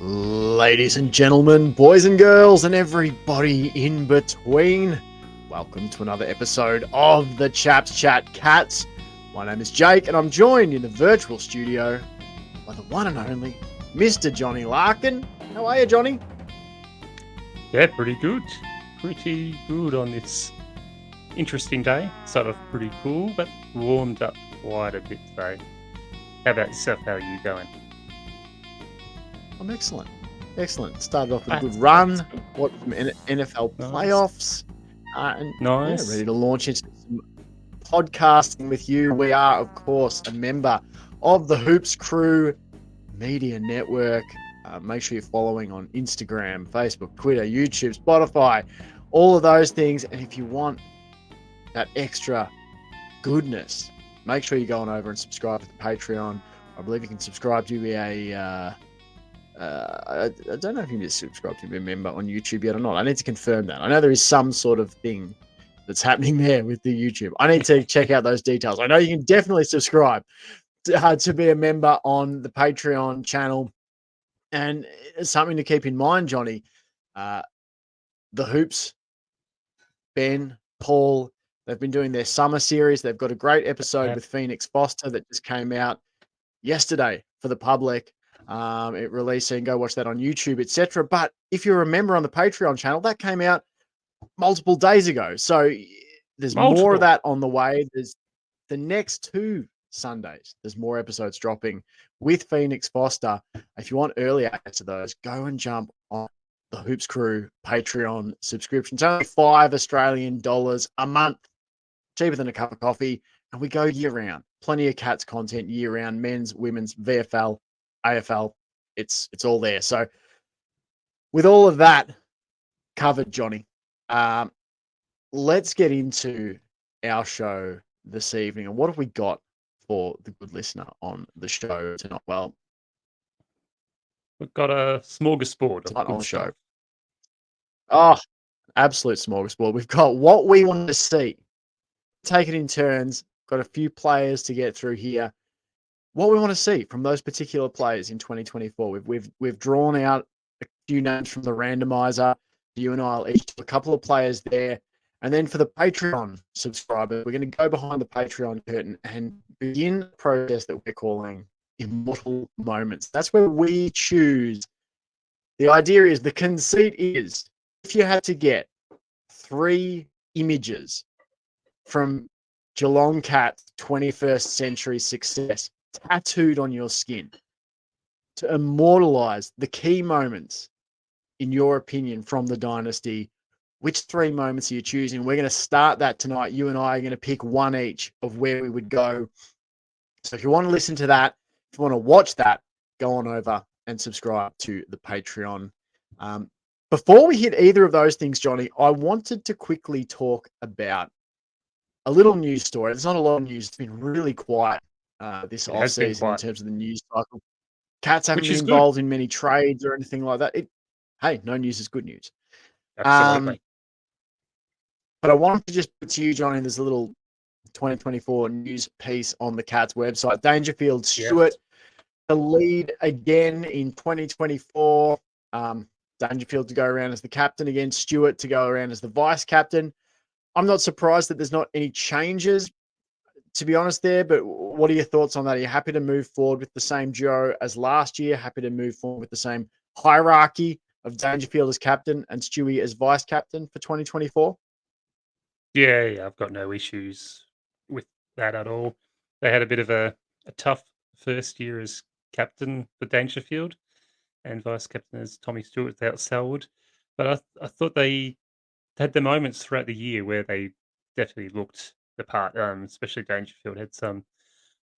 Ladies and gentlemen, boys and girls, and everybody in between, welcome to another episode of the Chaps Chat Cats. My name is Jake, and I'm joined in the virtual studio by the one and only Mr. Johnny Larkin. How are you, Johnny? Yeah, pretty good. Pretty good on this interesting day. Started off pretty cool, but warmed up quite a bit today. How about yourself? How are you going? I'm excellent. Excellent. Started off with a good That's run. good. Watched some NFL Nice. playoffs. And yeah, Nice. ready to launch into some podcasting with you. We are, of course, a member of the Hoops Crew Media Network. Make sure you're following on Instagram, Facebook, Twitter, YouTube, Spotify, all of those things. And if you want that extra goodness, make sure you go on over and subscribe to the Patreon. I believe you can subscribe to I don't know if you need to subscribe to be a member on YouTube yet or not. I need to confirm that. I know there is some sort of thing that's happening there with the YouTube. I need to check out those details. I know you can definitely subscribe to be a member on the Patreon channel. And it's something to keep in mind, Johnny. The Hoops, Ben, Paul, they've been doing their summer series. They've got a great episode with Phoenix Foster that just came out yesterday for the public. It released, and go watch that on YouTube, etc. But if you remember on the Patreon channel, that came out multiple days ago. So there's more of Multiple. that on the way. There's the next 2 Sundays. There's more episodes dropping with Phoenix Foster. If you want early access to those, go and jump on the Hoops Crew Patreon subscription. It's only $5 a month, cheaper than a cup of coffee, and we go year round. Plenty of Cats content year round, men's, women's, VFL, AFL. It's all there. So with all of that covered, Johnny, let's get into our show this evening. And what have we got for the good listener on the show tonight? Well, We've got a smorgasbord of tonight on good the show. stuff. Oh, absolute smorgasbord. We've got what we want to see. Take it in turns. Got a few players to get through here. What we want to see from those particular players in 2024. We've drawn out a few names from the randomizer. You and I will each do a couple of players there. And then for the Patreon subscribers, we're going to go behind the Patreon curtain and begin a process that we're calling Immortal Moments. That's where we choose. The idea is, the conceit is, if you had to get 3 images from Geelong Cat's 21st century success tattooed on your skin to immortalize the key moments, in your opinion, from the dynasty, which 3 moments are you choosing? We're going to start that tonight. You and I are going to pick one each of where we would go. So if you want to listen to that, if you want to watch that, go on over and subscribe to the Patreon. Before we hit either of those things, Johnny, I wanted to quickly talk about a little news story. There's not a lot of news. It's been really quiet this It has been off-season in quiet, terms of the news cycle. Cats haven't which been is good. involved in many trades or anything like that. Hey, no news is good news. Absolutely. But I wanted to just put to you, Johnny, there's a little 2024 news piece on the Cats website. Dangerfield Stewart, Yes. the lead again in 2024. Dangerfield to go around as the captain again, Stewart to go around as the vice captain. I'm not surprised that there's not any changes, to be honest, there, but what are your thoughts on that? Are you happy to move forward with the same duo as last year? Happy to move forward with the same hierarchy of Dangerfield as captain and Stewie as vice captain for 2024? Yeah, I've got no issues with that at all. They had a bit of a tough first year as captain for Dangerfield and vice captain as Tommy Stewart without Selwood. But I thought they had the moments throughout the year where they definitely looked the part. Especially Dangerfield had some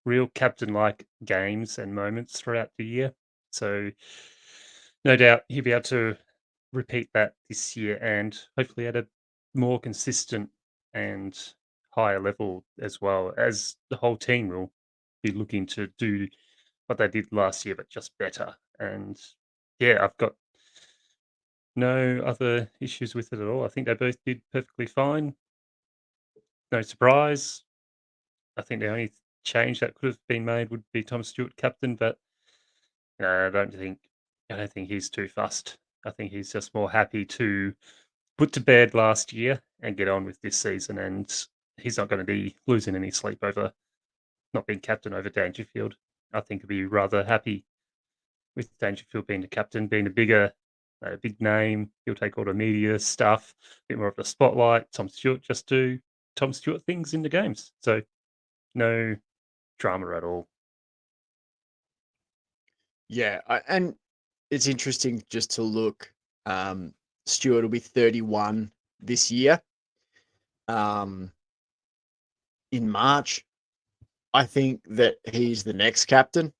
real captain-like games and moments throughout the year. So no doubt he'll be able to repeat that this year and hopefully at a more consistent and higher level as well, as the whole team will be looking to do what they did last year, but just better. And yeah, I've got no other issues with it at all. I think they both did perfectly fine. No surprise. I think the only change that could have been made would be Tom Stewart captain, but no, I don't think. I don't think he's too fussed. I think he's just more happy to put to bed last year and get on with this season, and he's not going to be losing any sleep over not being captain over Dangerfield. I think he'd be rather happy with Dangerfield being the captain, being a big name. He'll take all the media stuff, a bit more of the spotlight. Tom Stewart just do Tom Stewart things in the games. So no drama at all. Yeah, and it's interesting just to look. Stewart will be 31 this year. Um, in March, I think that he's the next captain.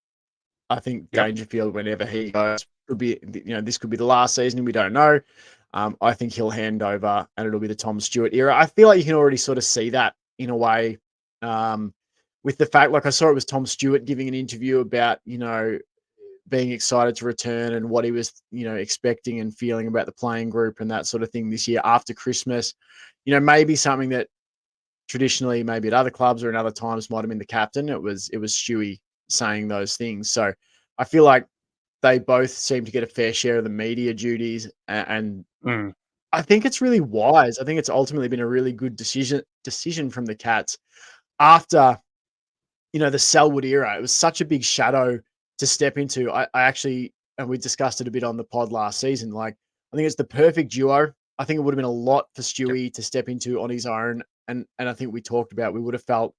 I think Yep. Dangerfield, whenever he goes, could be, this could be the last season. We don't know. I think he'll hand over, and it'll be the Tom Stewart era. I feel like you can already sort of see that in a way, with the fact, like I saw it was Tom Stewart giving an interview about, being excited to return and what he was, expecting and feeling about the playing group and that sort of thing this year after Christmas. Maybe something that traditionally, maybe at other clubs or in other times, might have been the captain. It was Stewie saying those things. So I feel like they both seem to get a fair share of the media duties, and Mm. I think it's really wise. I think it's ultimately been a really good decision from the Cats after, the Selwood era. It was such a big shadow to step into. I actually, and we discussed it a bit on the pod last season. Like, I think it's the perfect duo. I think it would have been a lot for Yep. Stewie to step into on his own. And I think we talked about, we would have felt,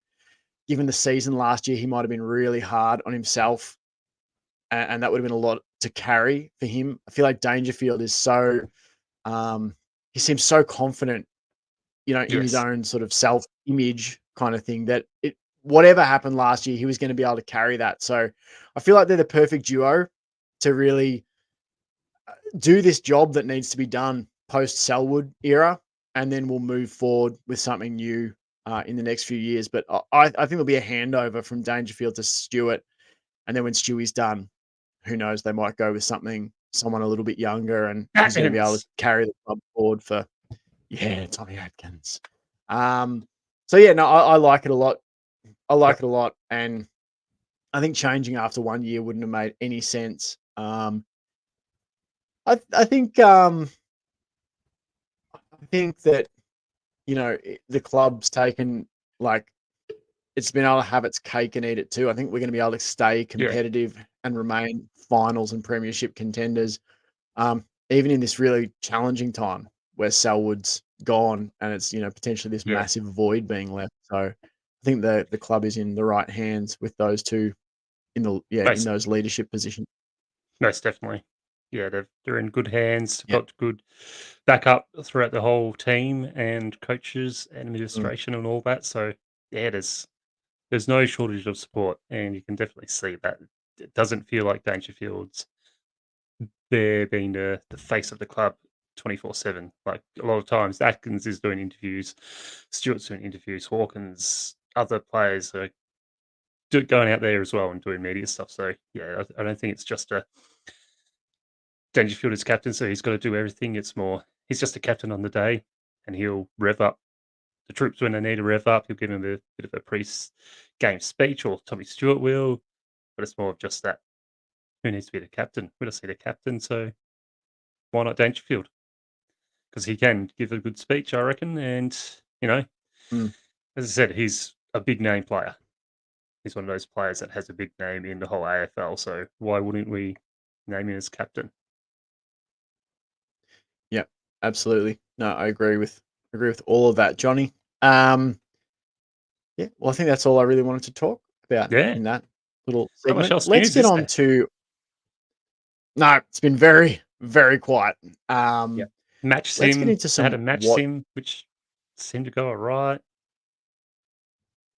given the season last year, he might have been really hard on himself. And that would have been a lot to carry for him. I feel like Dangerfield is so, he seems so confident, in his Yes. own sort of self-image kind of thing, that whatever happened last year, he was going to be able to carry that. So I feel like they're the perfect duo to really do this job that needs to be done post Selwood era, and then we'll move forward with something new in the next few years. But I think there'll be a handover from Dangerfield to Stewart, and then when Stewie's done, who knows? They might go with someone a little bit younger, and who's going to be able to Atkins. carry the club forward for, yeah, Tommy Atkins. So yeah, no, I like it a lot. I like Yep. it a lot, and I think changing after 1 year wouldn't have made any sense. I think that, the club's taken, like, it's been able to have its cake and eat it too. I think we're going to be able to stay Yeah. competitive and remain finals and premiership contenders, even in this really challenging time where Selwood's gone and it's, potentially this Yeah. massive void being left. So I think the club is in the right hands with those two in Most those leadership positions. most definitely. Yeah, they're in good hands. They've Yeah. got good backup throughout the whole team and coaches and Mm. administration and all that. So yeah, there's no shortage of support, and you can definitely see that. It doesn't feel like Dangerfield's there being the face of the club 24/7. Like a lot of times, Atkins is doing interviews, Stewart's doing interviews, Hawkins, other players are going out there as well and doing media stuff. So yeah, I don't think it's just a Dangerfield is captain, so he's got to do everything. It's more he's just a captain on the day, and he'll rev up the troops when they need to rev up. He'll give them a bit of a pre-game speech, or Tommy Stewart will, but it's more of just that. Who needs to be the captain? We just need a captain, so why not Dangerfield? Because he can give a good speech, I reckon. And you know, Mm. as I said, he's a big name player. He's one of those players that has a big name in the whole AFL. So why wouldn't we name him as captain? Yeah, absolutely. No, I agree with all of that, Johnny. Um, yeah, well, I think that's all I really wanted to talk about Yeah. in that little Not much segment. else Let's news, get is on there? to no, it's been very, very quiet. Yeah. Match Let's get sim. into They had some a match what sim which seemed to go alright,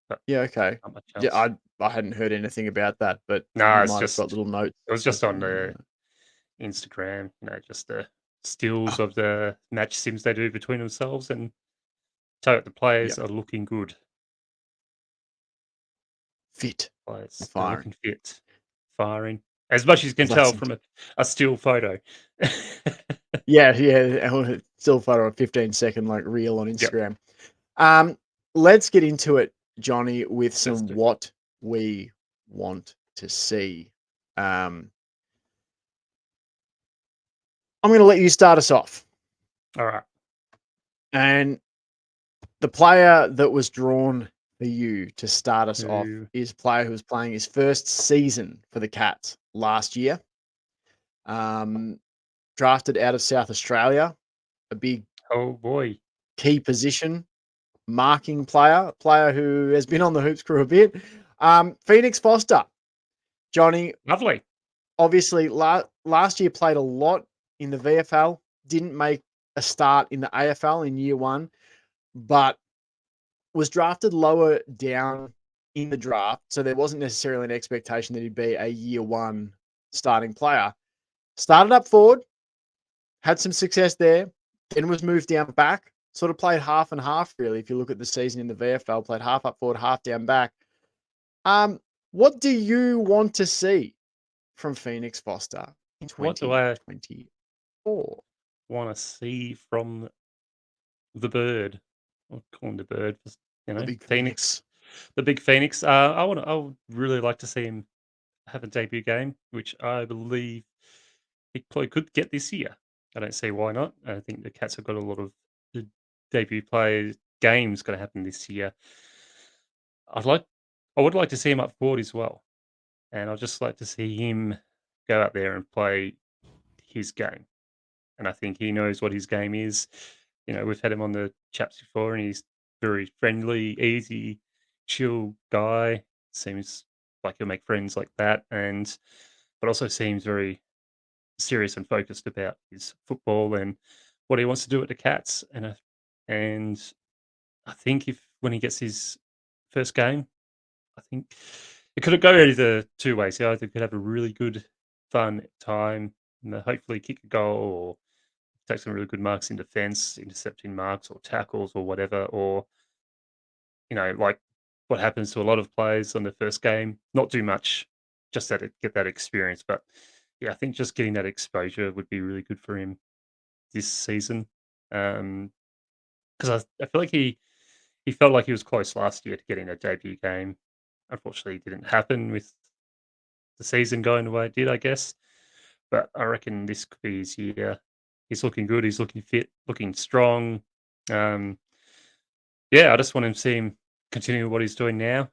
but yeah, okay. not much Yeah, else. I hadn't heard anything about that, but No, you it's might have got just little notes it was or just on something. the Instagram, just the stills Ah, of the match sims they do between themselves and so the yeah, players are looking good. fit and Players, they're firing. looking fit, firing. As much as you can Well, tell that's from a still photo. yeah, yeah. Still photo of 15-second like reel on Yep, Instagram. Um, let's get into it, Johnny, with let's some do. what we want to see. Um, I'm going to let you start us off. All right. And the player that was drawn for you to start us off Who? is a player who was playing his first season for the Cats last year. Drafted out of South Australia, a big Oh boy. key position, marking player, a player who has been on the hoops crew a bit. Phoenix Foster, Johnny, Lovely. obviously last year played a lot in the VFL, didn't make a start in the AFL in year one, but was drafted lower down in the draft. So there wasn't necessarily an expectation that he'd be a year one starting player. Started up forward, had some success there, then was moved down back, sort of played half and half, really. If you look at the season in the VFL, played half up forward, half down back. What do you want to see from Phoenix Foster in What do I 2024? want to see from the bird? I'll call him the bird. The big Phoenix, Phoenix. the big Phoenix. I would really like to see him have a debut game, which I believe he probably could get this year. I don't see why not. I think the Cats have got a lot of the debut players games going to happen this year. I'd like, I would like to see him up forward as well, and I'd just like to see him go out there and play his game. And I think he knows what his game is. You know, we've had him on the Chaps before, and he's very friendly, easy, chill guy. Seems like he'll make friends like that, and but also seems very serious and focused about his football and what he wants to do at the Cats. And I think if when he gets his first game, I think it could go either two ways. He either could have a really good, fun time, and hopefully kick a goal or take some really good marks in defense, intercepting marks or tackles or whatever, or like what happens to a lot of players on the first game, not do much, just that get that experience. But yeah, I think just getting that exposure would be really good for him this season. Because I feel like he felt like he was close last year to getting a debut game. Unfortunately, it didn't happen with the season going the way it did, I guess. But I reckon this could be his year. He's looking good. He's looking fit, looking strong. Um, yeah, I just want to see him continue what he's doing now,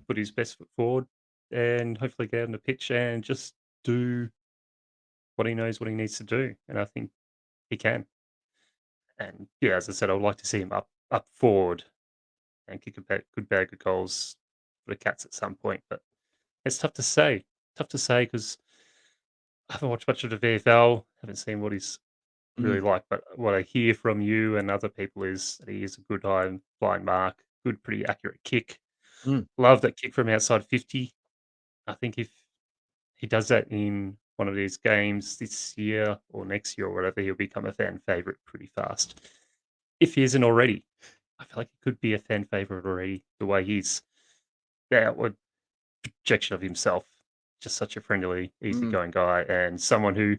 put his best foot forward, and hopefully get on the pitch and just do what he knows what he needs to do. And I think he can. And yeah, as I said, I would like to see him up forward and kick good bag of goals for the Cats at some point. But it's tough to say. Tough to say because I haven't watched much of the VFL. Haven't seen what he's really Mm, like. But what I hear from you and other people is that he is a good high blind mark, good, pretty accurate kick. mm. Love that kick from outside 50. I think if he does that in one of these games this year or next year or whatever, he'll become a fan favorite pretty fast. If he isn't already, I feel like he could be a fan favorite already. The way he's the outward projection of himself, just such a friendly, Mm. easygoing guy, and someone who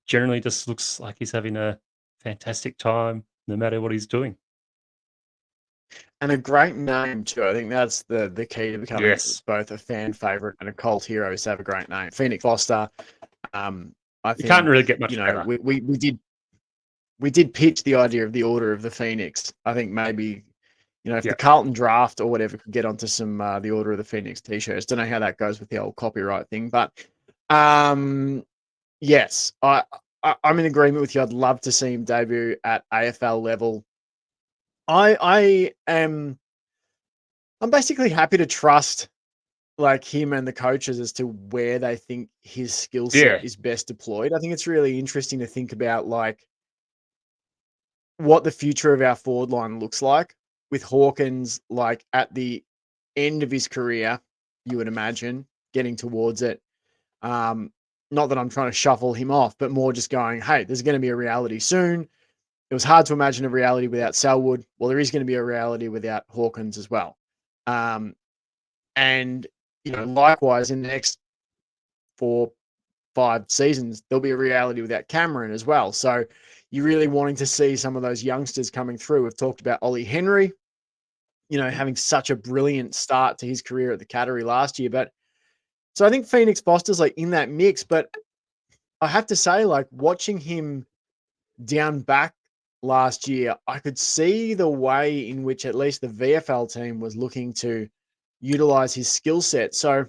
generally just looks like he's having a fantastic time no matter what he's doing. And a great name too. I think that's the key to becoming Yes, both a fan favorite and a cult hero is to have a great name. Phoenix Foster. I you can't think really get much better. we did pitch the idea of the Order of the Phoenix. I think maybe if the Yeah, Carlton draft or whatever could get onto some the Order of the Phoenix t-shirts. Don't know how that goes with the old copyright thing, but yes, I'm in agreement with you. I'd love to see him debut at AFL level. I'm basically happy to trust like him and the coaches as to where they think his skill set yeah, is best deployed. I think it's really interesting to think about like what the future of our forward line looks like with Hawkins like at the end of his career, you would imagine, getting towards it. Um, Not that I'm trying to shuffle him off, but more just going, hey, there's going to be a reality soon. It was hard to imagine a reality without Selwood. Well, there is going to be a reality without Hawkins as well. Um, and likewise, in the next 4, 5 seasons, there'll be a reality without Cameron as well. So you're really wanting to see some of those youngsters coming through. We've talked about Ollie Henry, having such a brilliant start to his career at the Cattery last year. But so I think Phoenix Foster's like in that mix, but I have to say, like, watching him down back last year, I could see the way in which at least the VFL team was looking to utilize his skill set. So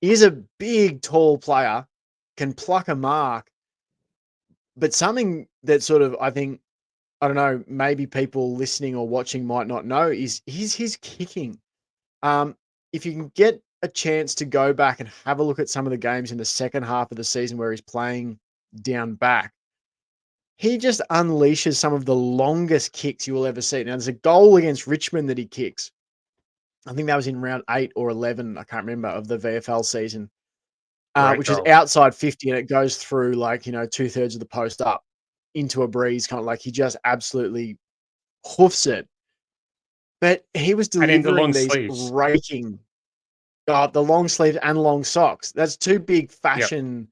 he's a big, tall player, can pluck a mark, but something that sort of, I think, I don't know, maybe people listening or watching might not know is his kicking. Um, if you can get a chance to go back and have a look at some of the games in the second half of the season where he's playing down back, he just unleashes some of the longest kicks you will ever see. Now, there's a goal against Richmond that he kicks. I think that was in round 8 or 11, I can't remember, of the VFL season, Great which is goal. outside 50, and it goes through, like, 2/3 of the post up into a breeze, kind of like he just absolutely hoofs it. But he was And in the long delivering these sleeves. raking the long sleeves and long socks. That's 2 big Yep, fashion.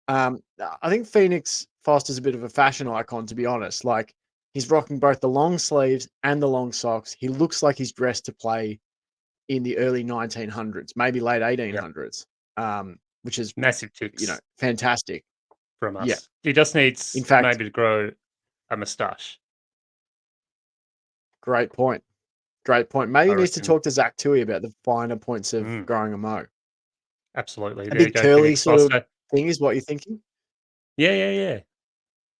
I think Phoenix Foster's a bit of a fashion icon, to be honest. Like, he's rocking both the long sleeves and the long socks. He looks like he's dressed to play in the early 1900s, maybe late yep. 1800s, which is, Massive ticks fantastic. from Yeah. us. He just In needs fact, maybe to grow a moustache, great point. Great point. Maybe I he needs to reckon. talk to Zach Tui about the finer points of Mm, growing a mo. absolutely. A There you big go, curly Phoenix sort of Foster. thing is what you're thinking? Yeah, yeah, yeah.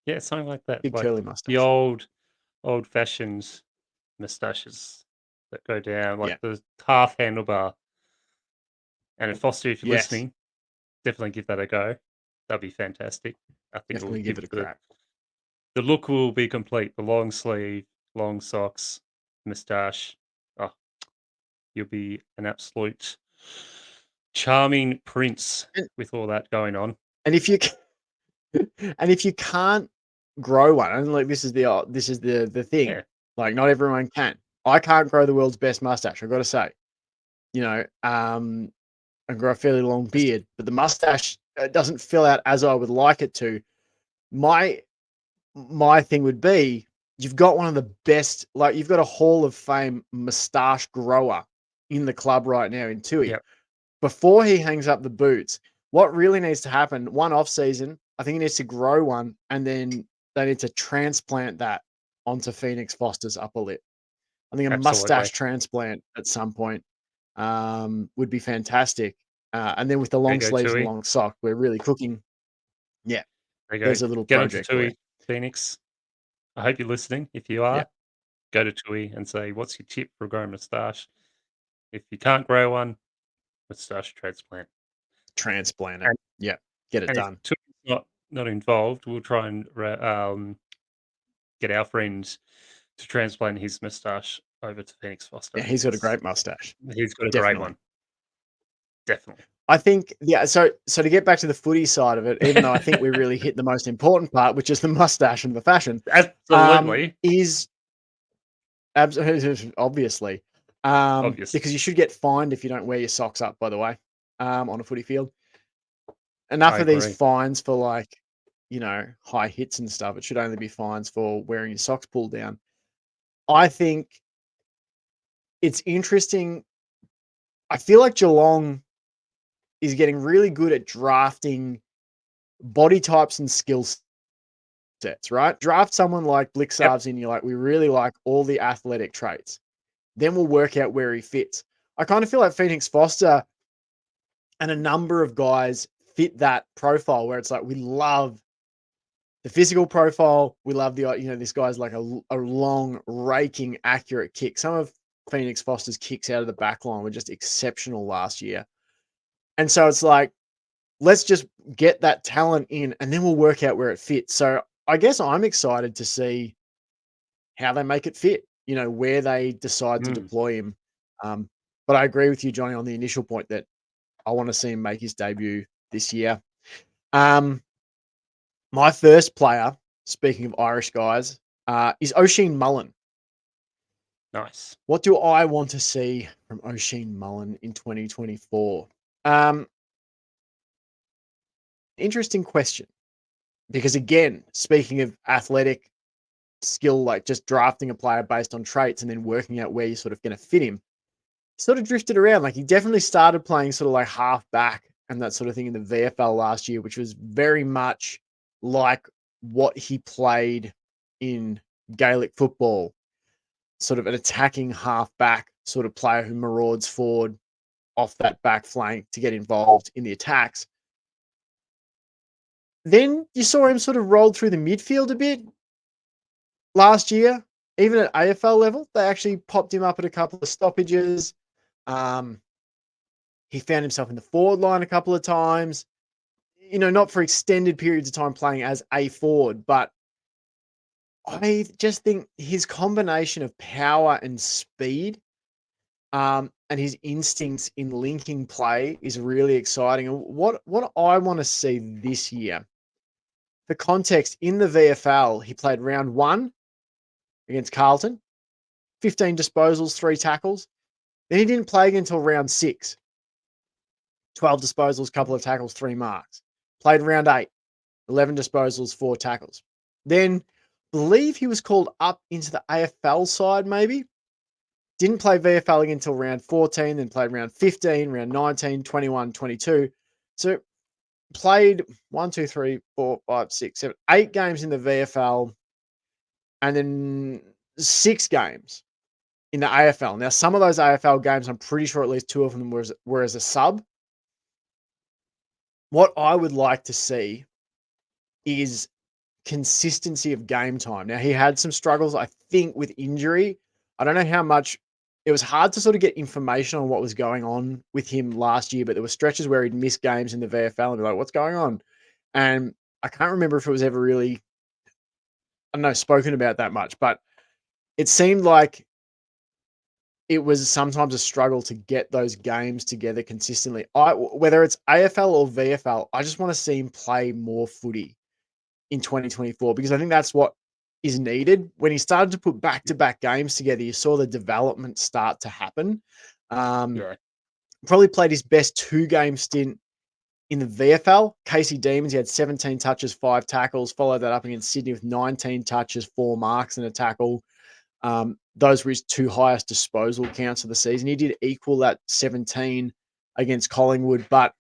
Yeah, something like that. Big Like curly the mustache. old-fashioned moustaches that go down, like Yeah. the half handlebar. And if Foster, if you're Yes. listening, definitely give that a go. That'd be fantastic. I think it will Definitely give give it a the crack. look will be complete. The long sleeve, long socks, moustache. Oh, you'll be an absolute charming prince And with all that going on. and if you and if you can't grow one, and, like, this is the thing, Yeah, like, not everyone can. I can't grow the world's best mustache, I've gotta say. I grow a fairly long just beard, but the mustache, doesn't fill out as I would like it to. My my thing would be, you've got one of the best, like, you've got a Hall of Fame mustache grower in the club right now in Tui. yep, Before he hangs up the boots, what really needs to happen, one off season, I think he needs to grow one, and then they need to transplant that onto Phoenix Foster's upper lip. I think a mustache absolutely. transplant at some point, would be fantastic. And then with the There you long go, sleeves and Tui. long sock, we're really cooking. Yeah, There you there's go. a little Get onto project for you. Tui, Phoenix. I hope you're listening. If you Yeah, are, go to Tui and say, "What's your tip for growing a moustache?" If you can't grow one, moustache transplant. transplant it. And Yeah, get it and if done. Tui's not involved, we'll try and get our friend to transplant his moustache over to Phoenix Yeah, Foster he's got a because great mustache. he's got a great Definitely. one. Definitely. I think, yeah, so to get back to the footy side of it, even though I think we really hit the most important part, which is the mustache and the fashion, Absolutely. is obviously, Obvious. because you should get fined if you don't wear your socks up, by the way, on a footy field. I Enough of these agree. fines for, like, high hits and stuff. It should only be fines for wearing your socks pulled down. I think it's interesting. I feel like Geelong is getting really good at drafting body types and skill sets, right? Draft someone like Yep. Blixarves in, you're like, we really like all the athletic traits. Then we'll work out where he fits. I kind of feel like Phoenix Foster and a number of guys fit that profile where it's like, we love the physical profile. We love this guy's like a long, raking, accurate kick. Some of Phoenix Foster's kicks out of the back line were just exceptional last year. And so it's like, let's just get that talent in and then we'll work out where it fits. So I guess I'm excited to see how they make it fit, where they decide to Mm, deploy him. But I agree with you, Johnny, on the initial point that I want to see him make his debut this year. Um, my first player, speaking of Irish guys, is O'Sheen Mullen. nice. What do I want to see from O'Sheen Mullen in 2024? Um, Interesting question. Because again, speaking of athletic skill, like just drafting a player based on traits and then working out where you're sort of going to fit him, sort of drifted around. Like, he definitely started playing sort of like half back and that sort of thing in the VFL last year, which was very much like what he played in Gaelic football, sort of an attacking half-back sort of player who marauds forward off that back flank to get involved in the attacks. Then you saw him sort of roll through the midfield a bit last year, even at AFL level. They actually popped him up at a couple of stoppages. He found himself in the forward line a couple of times. Not for extended periods of time playing as a forward, but I just think his combination of power and speed, and his instincts in linking play is really exciting. And what I want to see this year, for context, in the VFL, he played round 1 against Carlton, 15 disposals, 3 tackles. Then he didn't play again until round 6, 12 disposals, couple of tackles, 3 marks. Played round 8, 11 disposals, 4 tackles. Then, believe he was called up into the AFL side, maybe. Didn't play VFL again until round 14, then played round 15, round 19, 21, 22. So, played 1, 2, 3, 4, 5, 6, 7, 8 games in the VFL, and then 6 games in the AFL. Now, some of those AFL games, I'm pretty sure at least 2 of them were as a sub. What I would like to see is consistency of game time. Now, he had some struggles, I think, with injury. I don't know how much. It was hard to sort of get information on what was going on with him last year, but there were stretches where he'd miss games in the VFL and be like, what's going on? And I can't remember if it was ever really, I don't know, spoken about that much, but it seemed like it was sometimes a struggle to get those games together consistently. Whether it's AFL or VFL, I just want to see him play more footy in 2024, because I think that's what is needed. When he started to put back-to-back games together, you saw the development start to happen. Yeah. Probably played his best 2-game stint in the VFL. Casey Demons, he had 17 touches, 5 tackles, followed that up against Sydney with 19 touches, 4 marks and a tackle. Those were his 2 highest disposal counts of the season. He did equal that 17 against Collingwood, but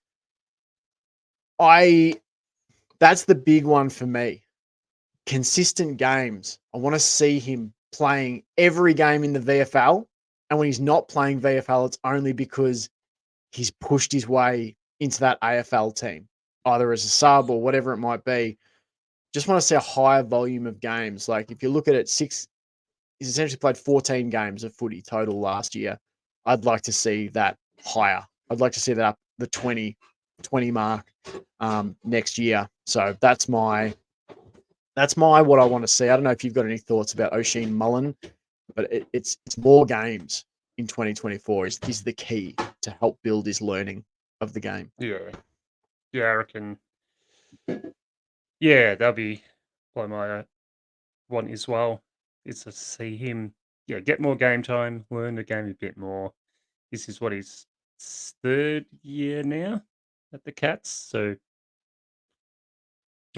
that's the big one for me. Consistent games. I want to see him playing every game in the VFL. And when he's not playing VFL, it's only because he's pushed his way into that AFL team, either as a sub or whatever it might be. Just want to see a higher volume of games. Like if you look at it, he's essentially played 14 games of footy total last year. I'd like to see that higher. I'd like to see that up the 20 mark next year. So that's my what I want to see. I don't know if you've got any thoughts about O'Sheen Mullen, but it's more games in 2024 is the key to help build his learning of the game. Yeah. Yeah, I reckon. Yeah, that'll be like my want as well. Is to see him, get more game time, learn the game a bit more. This is what his 3rd year now at the Cats, so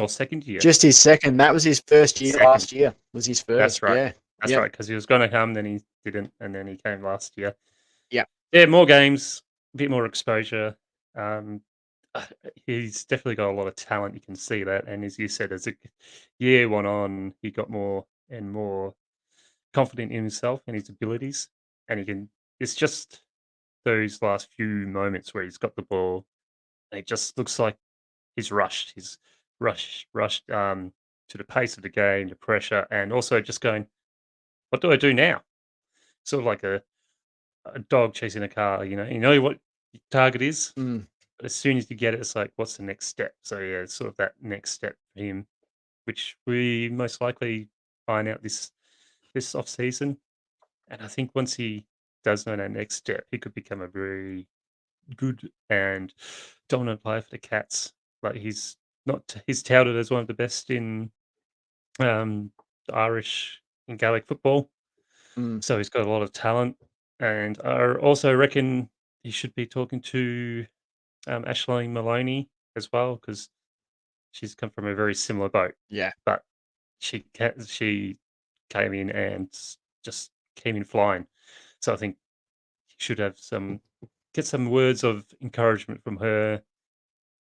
or 2nd year. Just his second. That was his first year Second. last year. Was his first. That's right. Yeah. That's Yep. right, because he was going to come, then he didn't, and then he came last year. Yep. Yeah, more games, a bit more exposure. He's definitely got a lot of talent. You can see that, and as you said, as the year went on, he got more and more confident in himself and his abilities, and he can. It's just those last few moments where he's got the ball, and it just looks like he's rushed. He's rushed to the pace of the game, the pressure, and also just going, "What do I do now?" Sort of like a dog chasing a car. You know what your target is, Mm. but as soon as you get it, it's like, what's the next step? So yeah, it's sort of that next step for him, which we most likely find out this off season. And I think once he does know that next step, he could become a very good and dominant player for the Cats. Like he's touted as one of the best in Irish in Gaelic football. Mm. So he's got a lot of talent, and I also reckon he should be talking to Ashling Maloney as well, because she's come from a very similar boat. Yeah. But she came in and just came in flying. So I think he should have get some words of encouragement from her,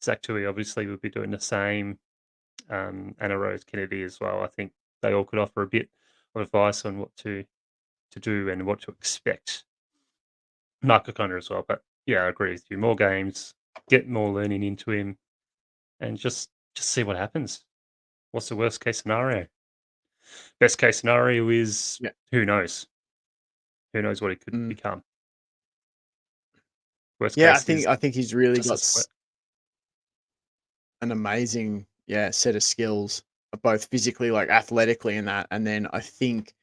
Zach Tui obviously would be doing the same, Anna Rose Kennedy as well. I think they all could offer a bit of advice on what to do and what to expect. Mark O'Connor as well, but yeah, I agree with you. More games, get more learning into him, and just see what happens. What's the worst case scenario? Best case scenario is Yeah. who knows? Who knows what he could Mm. become? Worst Yeah, case is I think he's really just a got split. an amazing, set of skills, both physically, like athletically and that. And then I think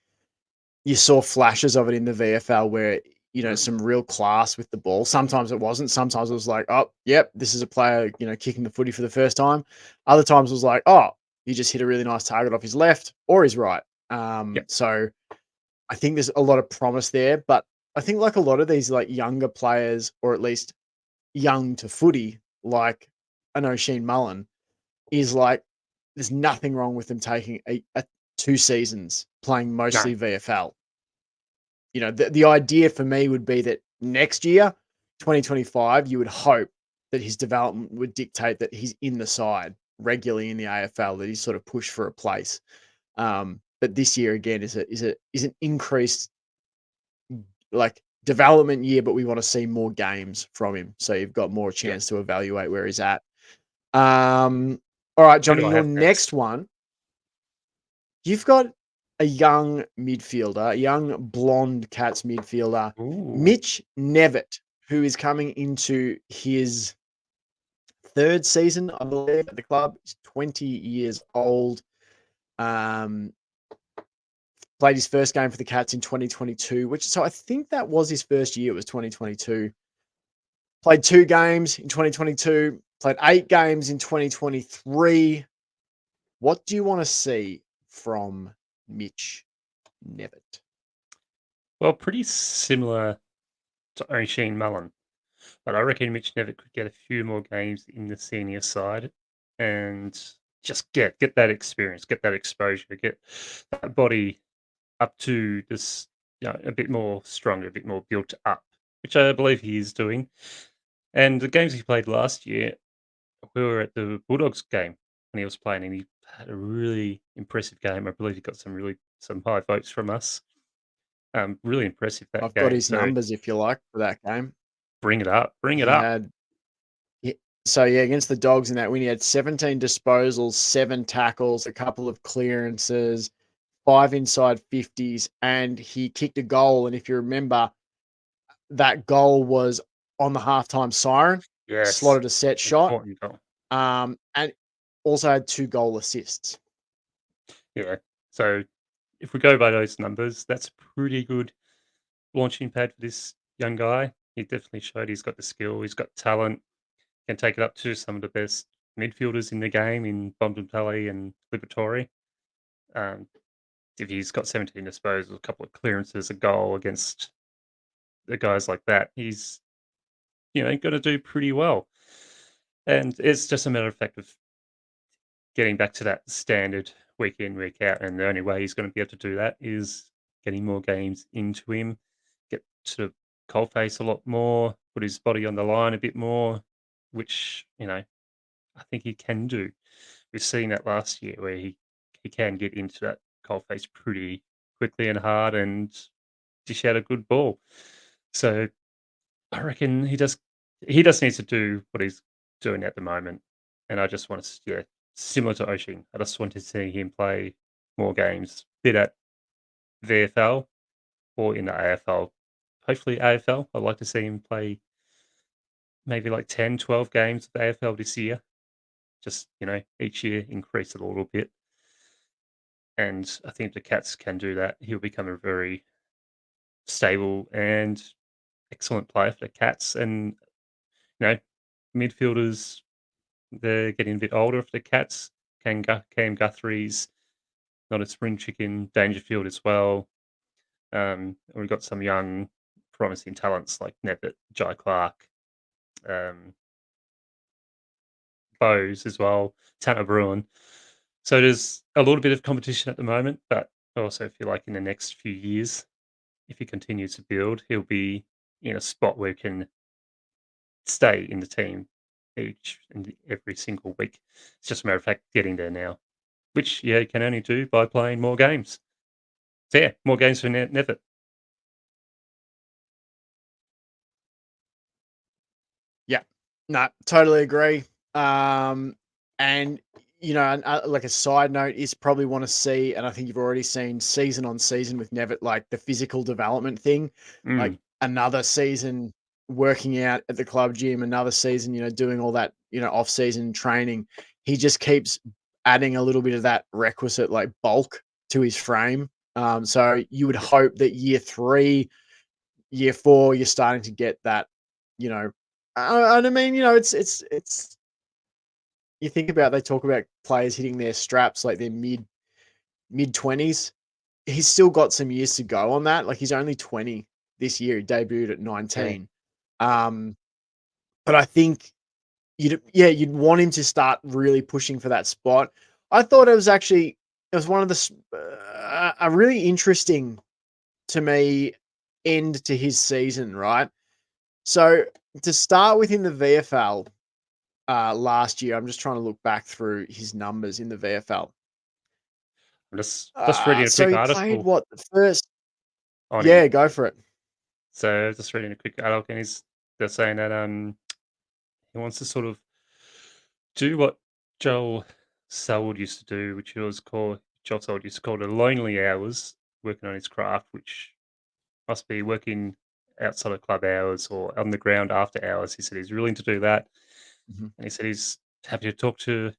you saw flashes of it in the VFL where, Mm, some real class with the ball. Sometimes it wasn't. Sometimes it was like, oh, yep, this is a player, kicking the footy for the first time. Other times it was like, oh, he just hit a really nice target off his left or his right. yeah, So I think there's a lot of promise there. But I think like a lot of these like younger players, or at least young to footy, like an O'Sheen Mullen, is like there's nothing wrong with them taking a 2 seasons playing no, mostly VFL. The idea for me would be that next year, 2025, you would hope that his development would dictate that he's in the side regularly in the AFL, that he's sort of pushed for a place. But this year again is an increased like development year, but we want to see more games from him, so you've got more yeah. chance to evaluate where he's at. All right, Who do Johnny, I your have next next? one, you've got a young midfielder, a young blonde Cats midfielder, Ooh, Mitch Nevitt, who is coming into his third season, I believe, at the club. He's 20 years old. Um, Played his first game for the Cats in 2022, so I think that was his first year. It was 2022. Played 2 games in 2022, played 8 games in 2023. What do you want to see from Mitch Nevitt? well, pretty similar to O'Sheen Mullen, but I reckon Mitch Nevitt could get a few more games in the senior side and just get that experience, get that exposure, get that body up to this, a bit more stronger, a bit more built up, which I believe he is doing. And the games he played last year, we were at the Bulldogs game when he was playing, and he had a really impressive game. I believe he got some high votes from us. Really impressive that I've got game. his So numbers if you like for that game. bring it up, bring it He up. had he so yeah, against the Dogs in that win, he had 17 disposals, 7 tackles, a couple of clearances, 5 inside 50s, and he kicked a goal. And if you remember, that goal was on the halftime siren, Yes, slotted a set shot, important goal. and also had 2 goal assists. Yeah. So if we go by those numbers, that's a pretty good launching pad for this young guy. He definitely showed he's got the skill, he's got talent, can take it up to some of the best midfielders in the game in Bontempelli and Liberatore. Um, if he's got 17 disposals, a couple of clearances, a goal against the guys like that, he's going to do pretty well. And it's just a matter of fact of getting back to that standard week in, week out. And the only way he's going to be able to do that is getting more games into him, get to the coalface a lot more, put his body on the line a bit more, which, I think he can do. We've seen that last year where he can get into that coalface pretty quickly and hard and dish out a good ball. So I reckon he just needs to do what he's doing at the moment, and I just want to similar to Oshie. I just want to see him play more games, be that VFL or in the AFL. Hopefully AFL. I'd like to see him play maybe like 10, 12 games of the AFL this year. Just, each year increase it a little bit. And I think the Cats can do that. He'll become a very stable and excellent player for the Cats. And, you know, midfielders, they're getting a bit older for the Cats. Cam Guthrie's not a spring chicken. Dangerfield as well. We've got some young, promising talents like Nevitt, Jai Clark, um, Bose as well, Tanner Bruin. So there's a little bit of competition at the moment, but I also feel like in the next few years, if he continues to build, he'll be in a spot where he can stay in the team every single week. It's just a matter of fact getting there now, which you can only do by playing more games. So yeah, more games for Nevitt. Yeah, no, totally agree. And like a side note is probably want to see, and I think you've already seen season on season with Nevitt, like the physical development thing, like Mm, another season working out at the club gym, another season, doing all that, off season training. He just keeps adding a little bit of that requisite like bulk to his frame. So you would hope that year 3, year 4, you're starting to get that, you know, and I mean, it's you think about they talk about players hitting their straps like their mid 20s. He's still got some years to go on that. Like he's only 20 this year. He debuted at yeah. 19. Um, but I think you'd want him to start really pushing for that spot. I thought it was one of a really interesting to me end to his season, right? So to start with in the VFL last year, I'm just trying to look back through his numbers in the VFL. I'm just reading a So quick he played article what the first? on him. Yeah, go for it. So just reading a quick article, and they're saying that he wants to sort of do what Joel Selwood used to do, which was called Joel Selwood used to call the lonely hours, working on his craft, which must be working outside of club hours or on the ground after hours. He said he's willing to do that, Mhm. and he said he's happy to talk to.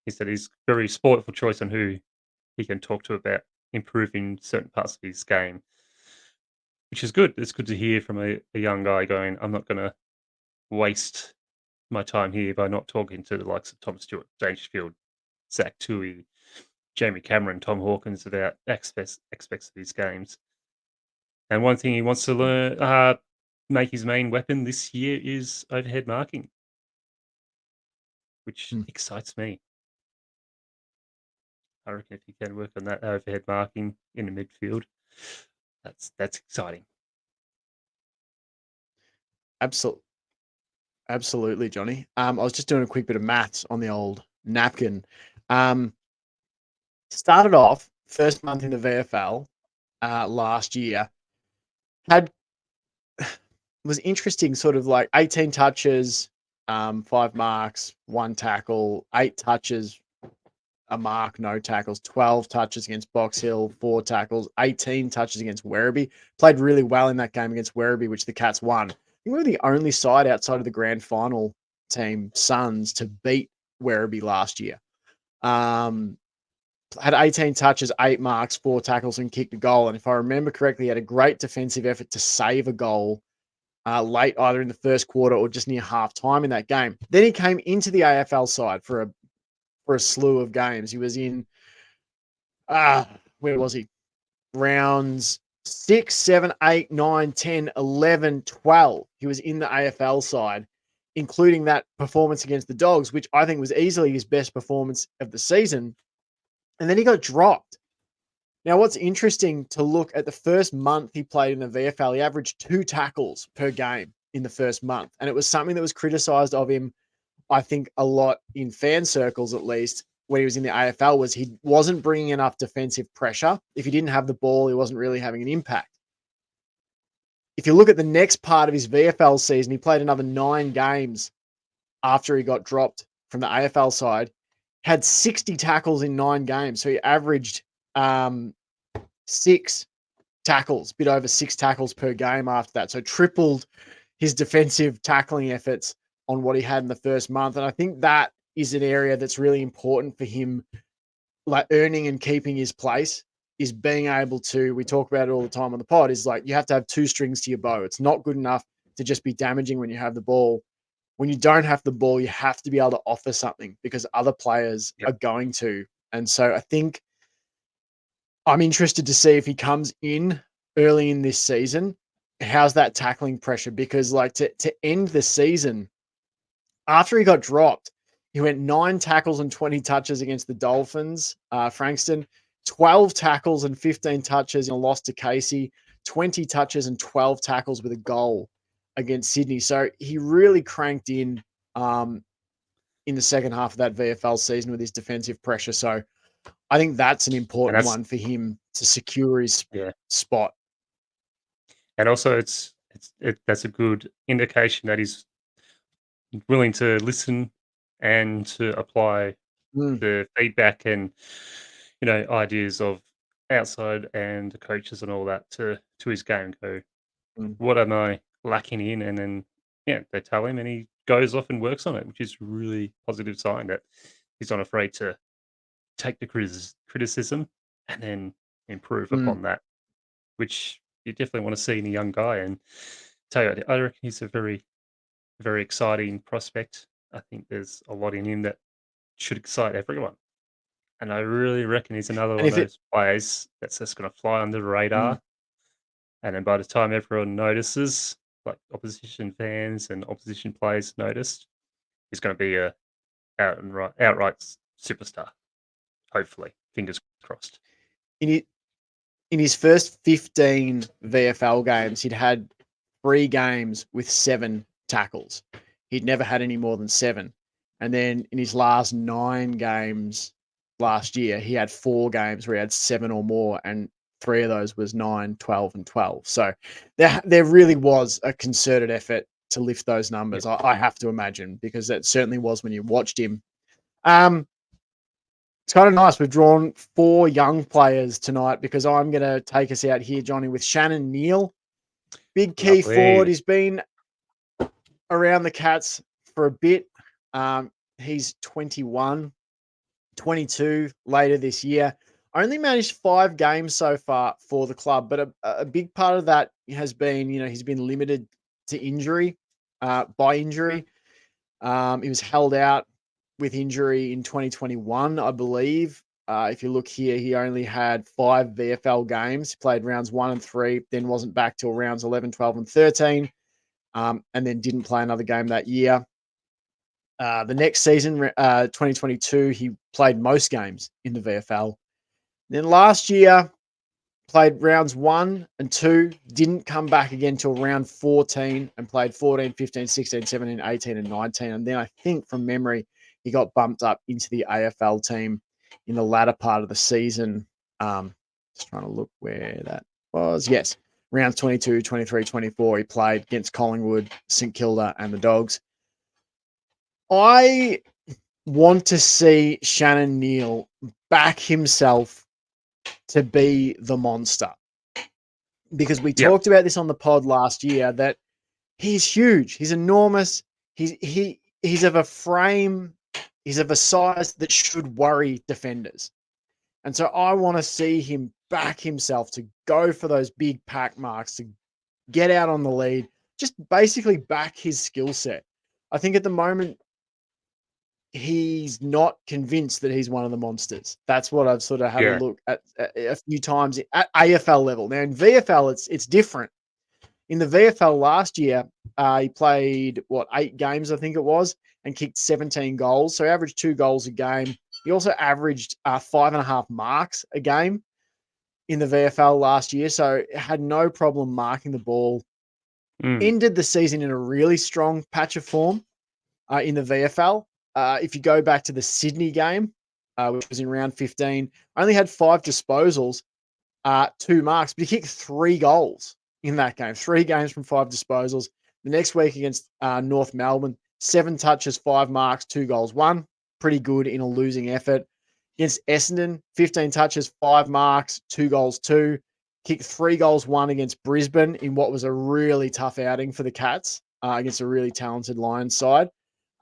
He said he's very sportful choice on who he can talk to about improving certain parts of his game, which is good. It's good to hear from a young guy going, I'm not going to waste my time here by not talking to the likes of Tom Stewart, Dangerfield, Zach Tui, Jamie Cameron, Tom Hawkins about aspects of his games. And one thing he wants to learn, make his main weapon this year is overhead marking, which Mm. excites me. I reckon if he can work on that overhead marking in the midfield, that's exciting. Absolutely, absolutely, Johnny. I was just doing a quick bit of maths on the old napkin. Um, Started off first month in the VFL last year. Had Was interesting, sort of like 18 touches, 5 marks, 1 tackle, 8 touches, a mark, no tackles, 12 touches against Box Hill, 4 tackles, 18 touches against Werribee. Played really well in that game against Werribee, which the Cats won. I think we were the only side outside of the grand final team, Suns, to beat Werribee last year. Um, had 18 touches, 8 marks, 4 tackles, and kicked a goal. And if I remember correctly, he had a great defensive effort to save a goal late, either in the first quarter or just near half time in that game. Then he came into the AFL side for a slew of games. He was in where was he? Rounds 6, 7, 8, 9, 10, 11, 12. He was in the AFL side, including that performance against the Dogs, which I think was easily his best performance of the season. And then he got dropped. Now, what's interesting to look at the first month he played in the VFL, he averaged 2 tackles per game in the first month. And it was something that was criticized of him, I think, a lot in fan circles, at least, when he was in the AFL, was he wasn't bringing enough defensive pressure. If he didn't have the ball, he wasn't really having an impact. If you look at the next part of his VFL season, he played another 9 games after he got dropped from the AFL side, had 60 tackles in 9 games. So he averaged 6 tackles, bit over 6 tackles per game after that. So tripled his defensive tackling efforts on what he had in the first month. And I think that is an area that's really important for him, like earning and keeping his place, is being able to, we talk about it all the time on the pod, is like you have to have 2 strings to your bow. It's not good enough to just be damaging when you have the ball. When you don't have the ball, you have to be able to offer something because other players Yep. are going to. And so I think I'm interested to see if he comes in early in this season. How's that tackling pressure? Because like to end the season, after he got dropped, he went 9 tackles and 20 touches against the Dolphins, Frankston, 12 tackles and 15 touches in a loss to Casey, 20 touches and 12 tackles with a goal against Sydney. So he really cranked in in the second half of that VFL season with his defensive pressure. So I think that's an and important that's one for him to secure his yeah, spot. and also that's a good indication that he's willing to listen and to apply Mm, the feedback and ideas of outside and the coaches and all that to his game. Go, mm, what am I lacking in? And then they tell him, and he goes off and works on it, which is really positive sign that he's not afraid to take the criticism and then improve mm. upon that, which you definitely want to see in a young guy. And tell you, what, I reckon he's a very, very exciting prospect. I think there's a lot in him that should excite everyone. And I really reckon he's another And one of if it, those players that's just going to fly under the mm, radar. And then by the time everyone notices, like opposition fans and opposition players noticed, he's going to be a outright superstar. Hopefully, fingers crossed. in it, in his first 15 VFL games, he'd had 3 games with 7 tackles. He'd never had any more than 7. And then in his last 9 games last year, he had 4 games where he had 7 or more, and 3 of those was 9, 12, and 12. So there really was a concerted effort to lift those Yeah, numbers. I have to imagine, because that certainly was when you watched him. Um, it's kind of nice. We've drawn 4 young players tonight, because I'm going to take us out here, Johnny, with Shannon Neal. Big key forward. lovely. He's been around the Cats for a bit. He's 21, 22 later this year. Only managed 5 games so far for the club, but a big part of that has been, he's been limited to injury, by injury. He was held out with injury in 2021, I believe. If you look here, he only had 5 VFL games. He played rounds 1 and 3, then wasn't back till rounds 11, 12, and 13, and then didn't play another game that year. The next season, 2022, he played most games in the VFL. Then last year, played rounds 1 and 2, didn't come back again till round 14, and played 14, 15, 16, 17, 18, and 19. And then I think from memory, he got bumped up into the AFL team in the latter part of the season. Just trying to look where that was. Yes, rounds 22, 23, 24, he played against Collingwood, St Kilda, and the Dogs. I want to see Shannon Neal back himself to be the monster, because we Yep. talked about this on the pod last year, that he's huge. He's enormous. He's of a frame. He's of a size that should worry defenders. And so I want to see him back himself to go for those big pack marks, to get out on the lead, just basically back his skill set. I think at the moment, he's not convinced that he's one of the monsters. That's what I've sort of had a Yeah. look at a few times at AFL level. Now in VFL, it's different. In the VFL last year, he played 8 games, I think it was, and kicked 17 goals. So he averaged 2 goals a game. He also averaged 5.5 marks a game in the VFL last year. So had no problem marking the ball. Mm. Ended the season in a really strong patch of form in the VFL. If you go back to the Sydney game, which was in round 15, only had 5 disposals, 2 marks, but he kicked 3 goals in that game. 3 games from 5 disposals. The next week against North Melbourne, 7 touches, 5 marks, 2 goals, 1. Pretty good in a losing effort. Against Essendon, 15 touches, 5 marks, 2 goals, 2. Kicked 3 goals, 1 against Brisbane in what was a really tough outing for the Cats against a really talented Lions side.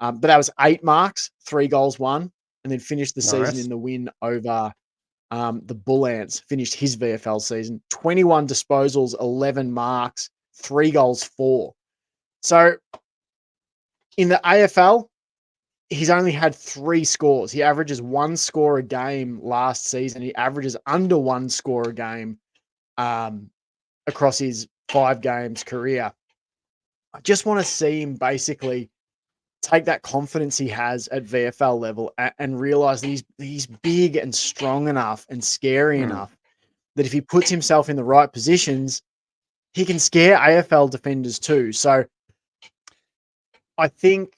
But that was 8 marks, 3 goals, 1, and then finished the season Nice. in the win over the Bull Ants. Finished his VFL season, 21 disposals, 11 marks, 3 goals, 4. So in the AFL, he's only had 3 scores. He averages 1 score a game last season. He averages under 1 score a game across his 5 games career. I just want to see him basically take that confidence he has at VFL level and realize that he's big and strong enough and scary Mm. enough that if he puts himself in the right positions, he can scare AFL defenders too. So I think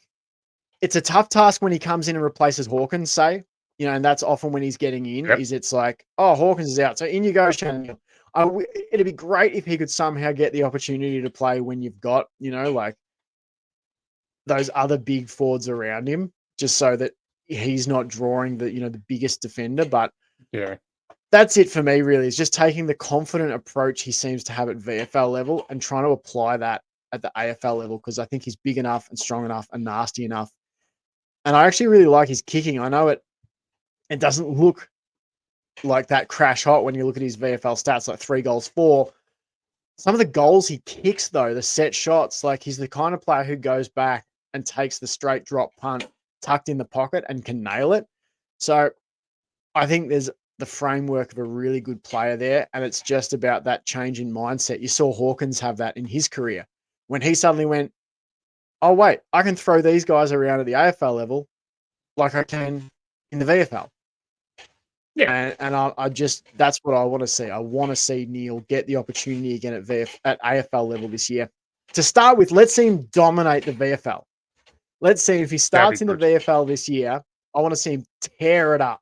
it's a tough task when he comes in and replaces Hawkins, say, and that's often when he's getting in. Yep. Is it's like, oh, Hawkins is out, so in you go, Shannon. It'd be great if he could somehow get the opportunity to play when you've got, like those other big forwards around him, just so that he's not drawing the biggest defender. But Yeah. that's it for me, really, is just taking the confident approach he seems to have at VFL level and trying to apply that at the AFL level, because I think he's big enough and strong enough and nasty enough. And I actually really like his kicking. I know it doesn't look like that crash hot when you look at his VFL stats, like 3 goals, 4. Some of the goals he kicks, though, the set shots, like he's the kind of player who goes back and takes the straight drop punt tucked in the pocket and can nail it. So I think there's the framework of a really good player there, and it's just about that change in mindset. You saw Hawkins have that in his career when he suddenly went, oh, wait, I can throw these guys around at the AFL level like I can in the VFL. Yeah. And I just, that's what I want to see. I want to see Neil get the opportunity again at AFL level this year. To start with, let's see him dominate the VFL. Let's see if he starts in the VFL this year. I want to see him tear it up.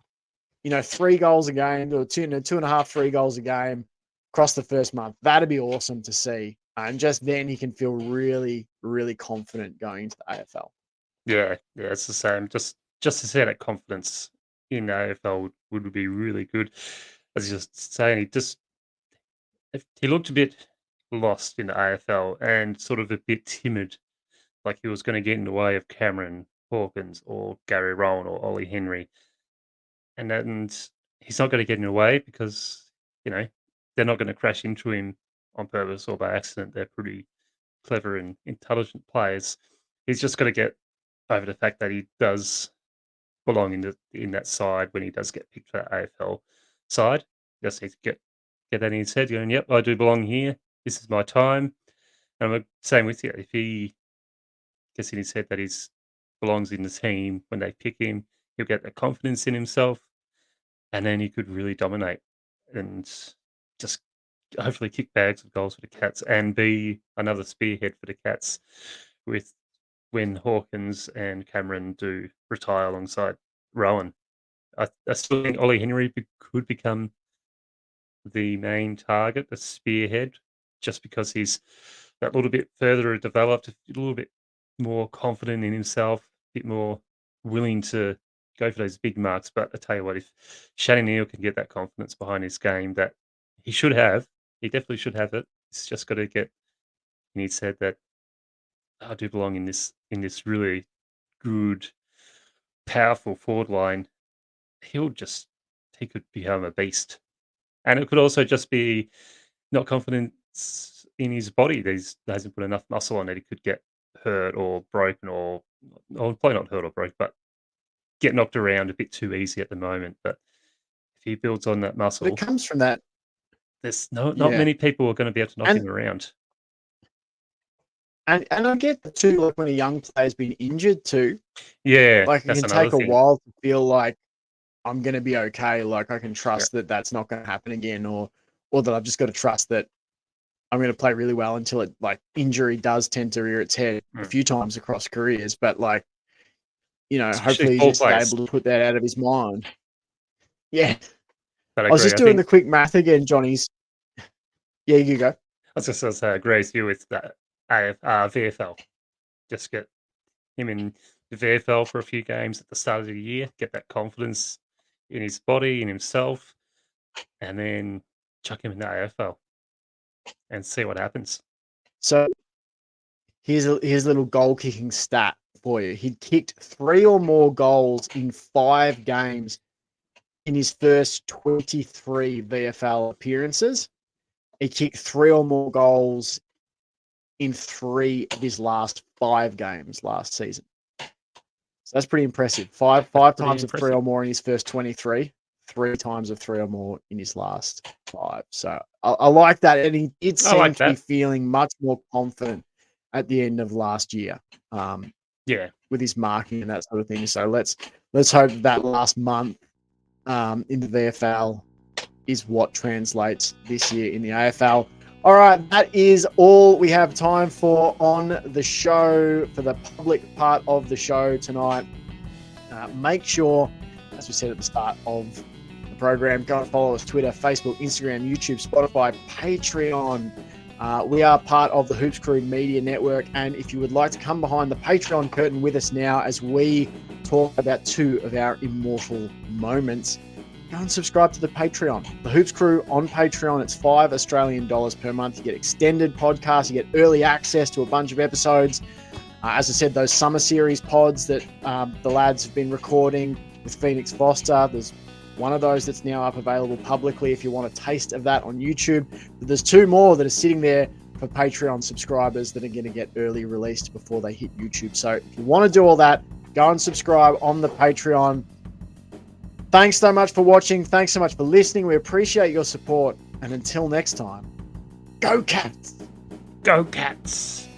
3 goals a game, or 2.5, 3 goals a game across the first month. That'd be awesome to see. And just then he can feel really, really confident going into the AFL. Yeah, it's the same. Just to see that confidence in the AFL would be really good. As you just saying, he looked a bit lost in the AFL and sort of a bit timid, like he was going to get in the way of Cameron Hawkins or Gary Rowan or Ollie Henry, and he's not going to get in the way because they're not going to crash into him on purpose or by accident. They're pretty clever and intelligent players. He's just got to get over the fact that he does belong in that side when he does get picked for that AFL side. He just needs to get that in his head, going, "Yep, I do belong here. This is my time." And I'm same with you. If he gets in his head that he belongs in the team when they pick him, he'll get that confidence in himself, and then he could really dominate and just hopefully kick bags of goals for the Cats and be another spearhead for the Cats with when Hawkins and Cameron do retire alongside Rowan. I still think Ollie Henry could become the main target, the spearhead, just because he's that little bit further developed, a little bit more confident in himself, a bit more willing to go for those big marks. But I tell you what, if Shannon Neal can get that confidence behind his game that he should have, he definitely should have it. He's just got to get in his head that I do belong in this really good, powerful forward line. He could become a beast. And it could also just be not confidence in his body. That hasn't put enough muscle on it. He could get hurt or broken or probably not hurt or broke, but get knocked around a bit too easy at the moment. But if he builds on that But it muscle, comes from that. there's not Yeah. many people are going to be able to knock And him around. And I get that too, like when a young player's been injured too, Yeah, like it that's can another take a thing. while to feel like I'm going to be okay. Like I can Yeah. trust that that's not going to happen again, or that I've just got to trust that I'm going to play really well until it, like, injury does tend to rear its head a Mm. few times across careers. But like, Especially hopefully he's ball just players. able to put that out of his mind. Yeah. But I I was agree. just I doing think the quick math again, Johnny's. Yeah, you go. I was just going to say, I agree with you with that VFL. Just get him in the VFL for a few games at the start of the year, get that confidence in his body, in himself, and then chuck him in the AFL and see what happens. So here's a little goal kicking stat for you. He kicked 3 or more goals in 5 games in his first 23 VFL appearances. He kicked 3 or more goals in 3 of his last 5 games last season. So that's pretty impressive. Five That's pretty times of 3 impressive. or more in his first 23, 3 times of 3 or more in his last 5. So I like that. And he did I seem like to be that. feeling much more confident at the end of last year. Yeah. With his marking and that sort of thing. So let's hope that last month in the VFL is what translates this year in the AFL. All right, that is all we have time for on the show, for the public part of the show tonight. Make sure, as we said at the start of the program, go and follow us: Twitter, Facebook, Instagram, YouTube, Spotify, Patreon. We are part of the Hoops Crew Media Network, and if you would like to come behind the Patreon curtain with us now as we talk about two of our immortal moments, go and subscribe to the Patreon. The Hoops Crew on Patreon, it's $5 Australian per month. You get extended podcasts, you get early access to a bunch of episodes. As I said, those summer series pods that the lads have been recording with Phoenix Foster, there's one of those that's now up available publicly if you want a taste of that on YouTube. But there's two more that are sitting there for Patreon subscribers that are going to get early released before they hit YouTube. So if you want to do all that, go and subscribe on the Patreon. Thanks so much for watching. Thanks so much for listening. We appreciate your support. And until next time, go Cats! Go Cats!